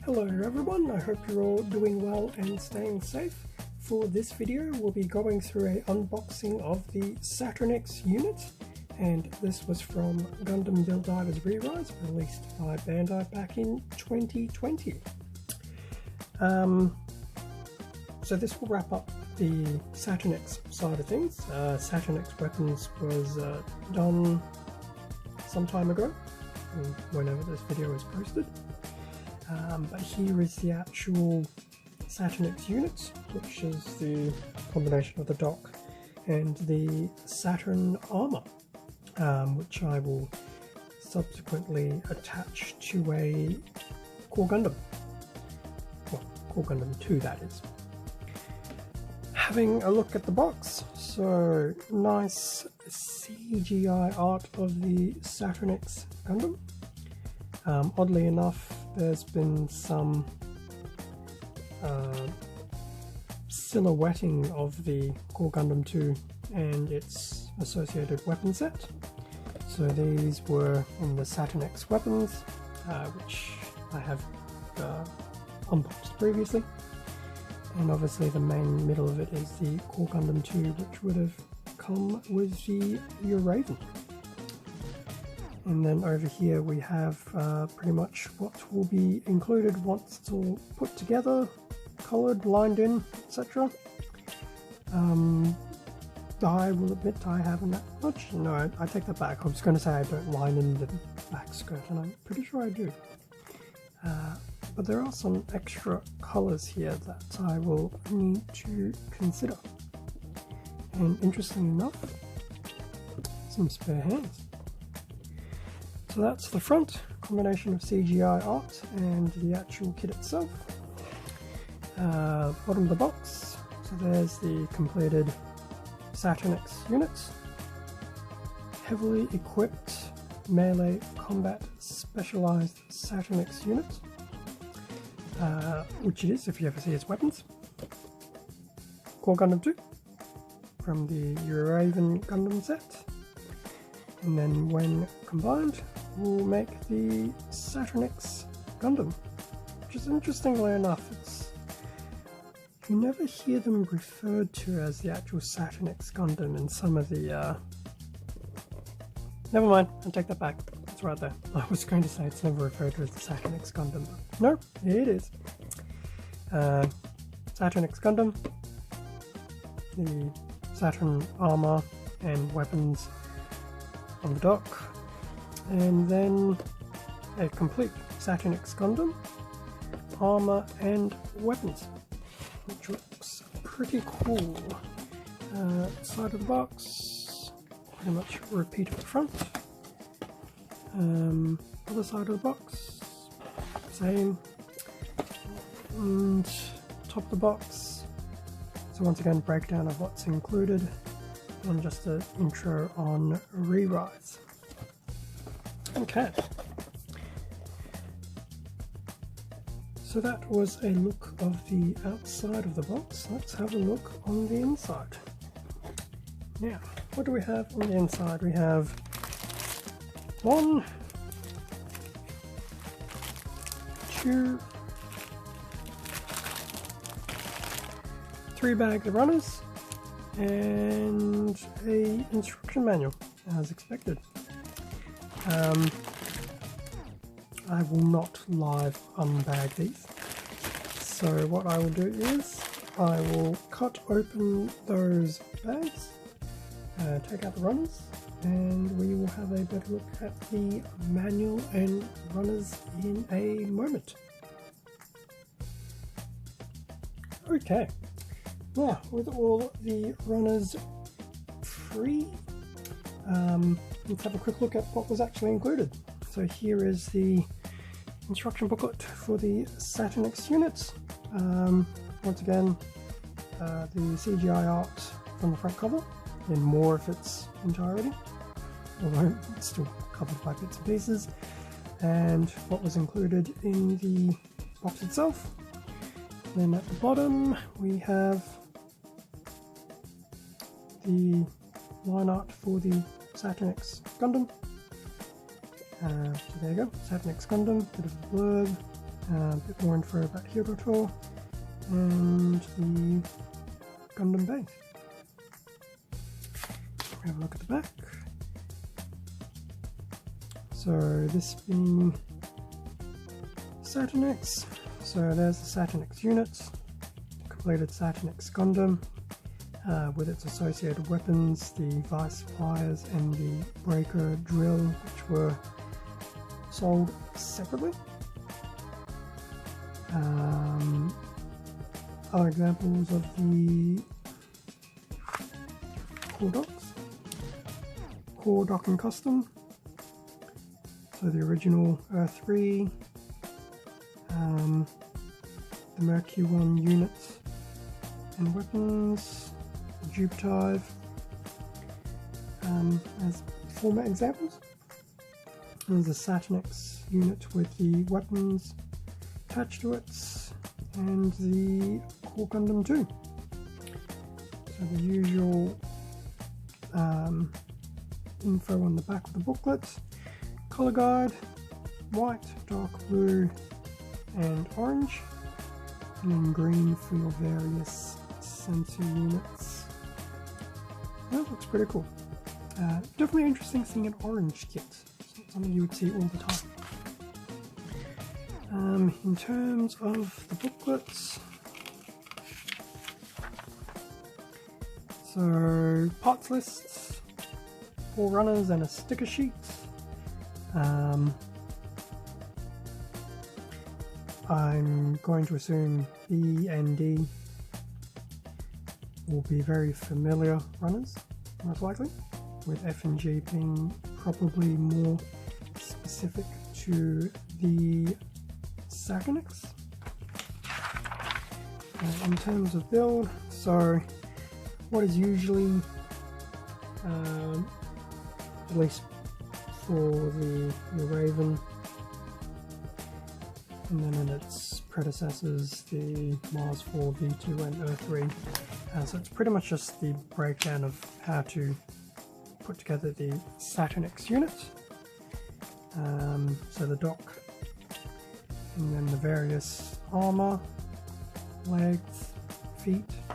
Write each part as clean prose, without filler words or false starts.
Hello everyone, I hope you're all doing well and staying safe. For this video we'll be going through an unboxing of the Saturnix unit, and this was from Gundam Build Divers Re, released by Bandai back in 2020. So this will wrap up the Saturnix side of things. Saturnix Weapons was done some time ago, whenever this video is posted. But here is the actual Saturnix unit, which is the combination of the dock and the Saturn armor, which I will subsequently attach to a Core Gundam. Well, Core Gundam 2, that is. Having a look at the box, so nice CGI art of the Saturnix Gundam. Oddly enough, there's been some silhouetting of the Core Gundam 2 and its associated weapon set. So these were in the Saturnix Weapons, which I have unboxed previously. And obviously the main middle of it is the Core Gundam 2, which would have come with the Uraven. And then over here we have pretty much what will be included once it's all put together, coloured, lined in, etc. I will admit I haven't that much. No, I take that back. I was going to say I don't line in the back skirt, and I'm pretty sure I do. But there are some extra colours here that I will need to consider. And interestingly enough, some spare hands. So that's the front, combination of CGI art and the actual kit itself. Bottom of the box, so there's the completed Saturnix units. Heavily equipped melee combat specialized Saturnix unit, which it is if you ever see its weapons. Core Gundam 2 from the Uraven Gundam set, and then when combined will make the Saturnix Gundam, which is interestingly enough, you never hear them referred to as the actual Saturnix Gundam in some of the never mind, I take that back, it's right there. I was going to say it's never referred to as the Saturnix Gundam, but no, it is. Saturnix Gundam, the Saturn armor and weapons on the dock, and then a complete Saturnix Gundam armor and weapons, which looks pretty cool. Side of the box, pretty much repeat at the front. Other side of the box, same. And top of the box, so once again breakdown of what's included and just an intro on Re-Rise. Okay, so that was a look of the outside of the box. Let's have a look on the inside. Now, what do we have on the inside? We have 1, 2, 3 bags of runners and a instruction manual, as expected. I will not live unbag these, so what I will do is I will cut open those bags, take out the runners, and we will have a better look at the manual and runners in a moment. Okay, now with all the runners free, let's have a quick look at what was actually included. So here is the instruction booklet for the Saturnix units. Once again, the CGI art from the front cover in more of its entirety, although it's still covered by bits and pieces, and what was included in the box itself. Then at the bottom we have the line art for the Saturnix Gundam. So there you go, Saturnix Gundam, bit of a blurb, A bit more info about Hiroto and the Gundam base. We have a look at the back. So this being Saturnix, so there's the Saturnix units, completed Saturnix Gundam with its associated weapons, the vice pliers and the breaker drill, which were sold separately. Other examples of the core docks. Core dock and custom. So the original Earth 3, the Mercury 1 units and weapons, the Jupiter as format examples. There's the Saturnix unit with the weapons attached to it, and the Core Gundam 2. So the usual info on the back of the booklet. Colour guide, white, dark blue and orange, and then green for your various sensor units. That looks pretty cool. Definitely interesting seeing an orange kit. It's not something you would see all the time. In terms of the booklets, so parts lists, 4 runners and a sticker sheet. I'm going to assume B and D will be very familiar runners, most likely, with F and G being probably more specific to the Saturnix. In terms of build, so what is usually, at least for the Uraven, and then in its predecessors, the Mars 4, V2 and Earth 3. So it's pretty much just the breakdown of how to put together the Saturnix unit. So the dock, and then the various armor, legs, feet, a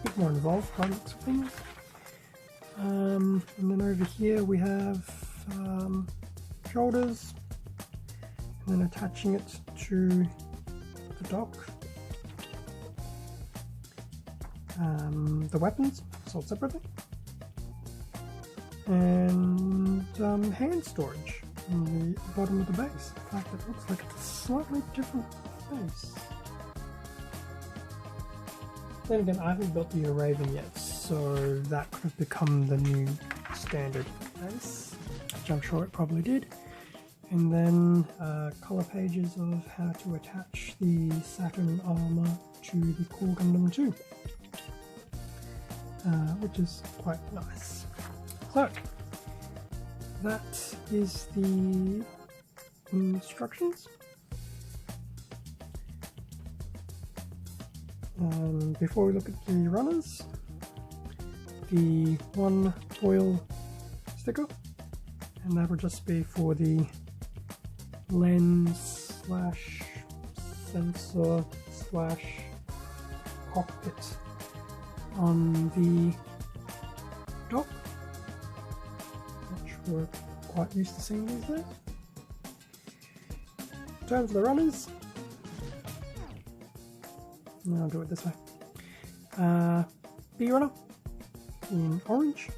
bit more involved by the looks of things. And then over here we have shoulders, and then attaching it to the dock. The weapons sold separately, and hand storage on the bottom of the base. In fact, it looks like it's a slightly different base. Then again, I haven't built the Uraven yet, so that could have become the new standard base, which I'm sure it probably did. And then colour pages of how to attach the Saturn armour to the Core Gundam 2, which is quite nice. So that is the instructions. Before we look at the runners, the one foil sticker, and that would just be for the lens slash sensor slash cockpit on the dock, which we're quite used to seeing these days. In terms of the runners, I'll do it this way. B runner in orange.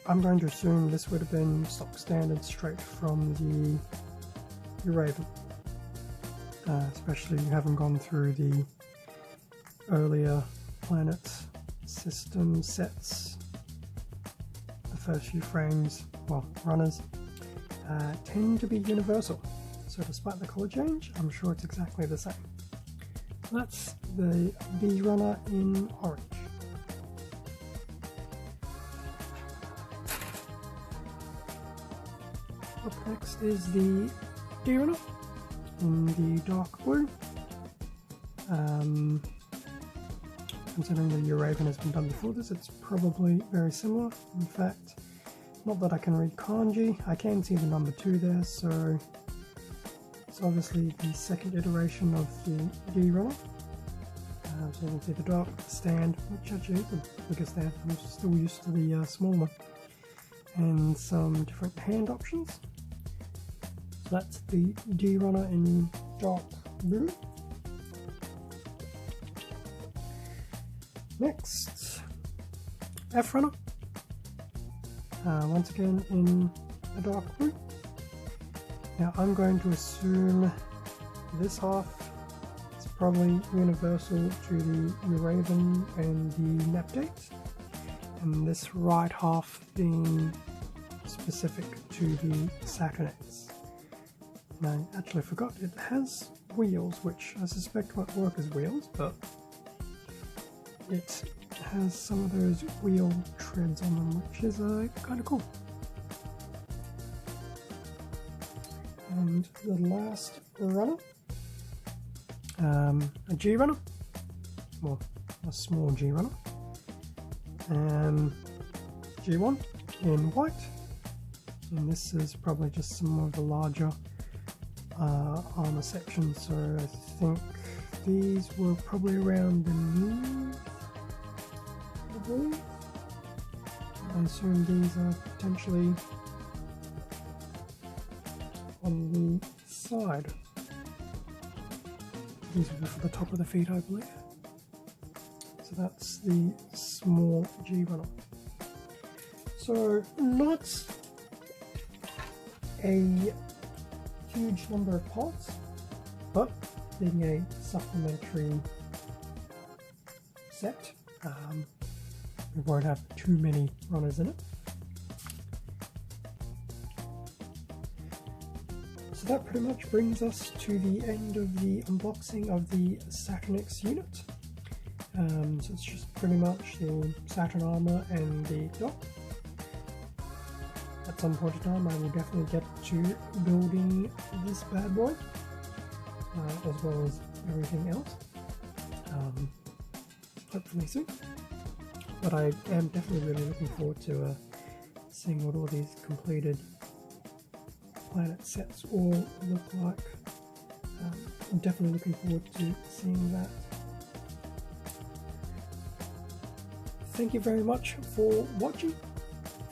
I'm going to assume this would have been stock standard straight from the Uraven, especially having gone through the earlier planet system sets. The first few frames, well, runners, tend to be universal, so despite the colour change, I'm sure it's exactly the same. That's the B runner in orange. Up next is the D runner in the dark blue. Considering the Uraven has been done before this, it's probably very similar. In fact, not that I can read kanji, I can see the number 2 there, so is obviously the second iteration of the D runner. So you can see the dock, the stand, which actually is the bigger stand. I'm still used to the small one, and some different hand options. So that's the D runner in dark blue. Next, F runner. Once again in a dark blue. Now I'm going to assume this half is probably universal to the Uraven and the Napdate, and this right half being specific to the Saturnix. And I actually forgot, it has wheels, which I suspect won't work as wheels, but it has some of those wheel treads on them, which is kind of cool. And the last runner, a G runner, well, a small G runner, G1 in white, and this is probably just some of the larger armor sections, so I think these were probably around the knee, I believe. I assume these are potentially on the side. These will be for the top of the feet, I believe. So that's the small G runner. So not a huge number of parts, but being a supplementary set, we won't have too many runners in it. So that pretty much brings us to the end of the unboxing of the Saturnix unit. So it's just pretty much the Saturn armor and the dock. At some point in time I will definitely get to building this bad boy, as well as everything else, hopefully soon. But I am definitely really looking forward to seeing what all these completed planet sets all look like. I'm definitely looking forward to seeing that. Thank you very much for watching.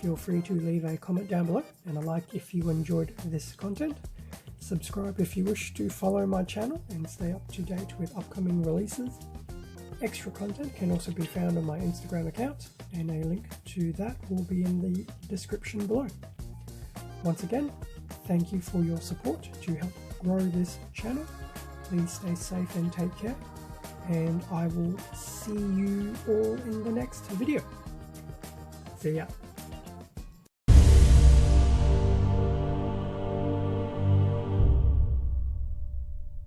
Feel free to leave a comment down below and a like if you enjoyed this content. Subscribe if you wish to follow my channel and stay up to date with upcoming releases. Extra content can also be found on my Instagram account, and a link to that will be in the description below. Once again, thank you for your support to help grow this channel. Please stay safe and take care, and I will see you all in the next video. See ya.